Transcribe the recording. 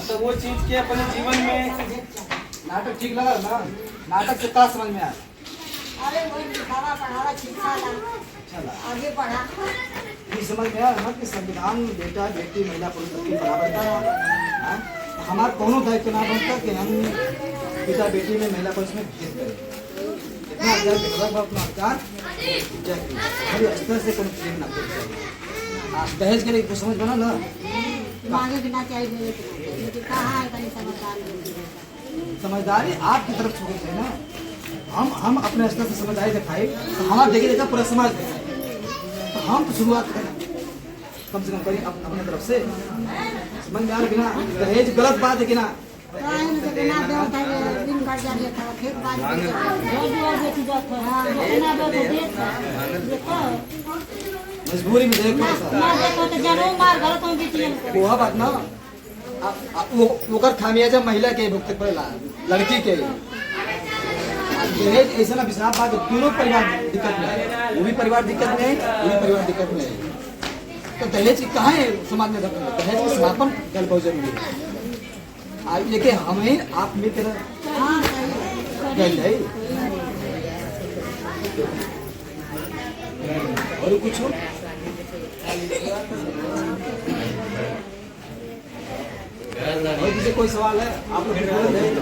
तो वो चीज के अपने जीवन में नाटक ठीक लगा ना? नाटक से क्या समझ में आया? अरे वही लिखावा पढ़ावा शिक्षा ला चला आगे बढ़ा। ये समझ में आया ना कि संविधान में बेटा बेटी महिला पुरुष सबकी बराबर है। हमारा कोनो दायित्व ना बनता कि हम बेटा बेटी में महिला पुरुष में भेद करें। इतना जल्द अपना अधिकार हर स्तर से कोई प्रेम ना करें। दहेज के लिए कुछ समझ बना ना? मांगे बिना चाहिए लेकिन कहाँ है कहीं समझदारी। समझदारी आपकी तरफ से होती है ना। हम अपने स्तर से समझदारी दिखाई तो हमारा देखिए देखा पूरा समाज दिखाए तो हम तो शुरुआत करें कम से कम करें अपने तरफ से। समझ में आ रहा ना? दहेज गलत बात है कि ना? मजबूरी में देखो वो बात ना वो खामियाजा महिला के भुगते पड़ेला लड़की के। दहेज ऐसा ना विश्राम बात दोनों परिवार दिक्कत में है। वो भी परिवार दिक्कत में है, वो भी परिवार दिक्कत में है। तो दहेज कहाँ है समाज में? दहेज का समापन कल बहुत जरूरी है। लेकिन हमें आप मित्र और कुछ हो और किसी कोई सवाल है आप लोग बोल रहे हैं?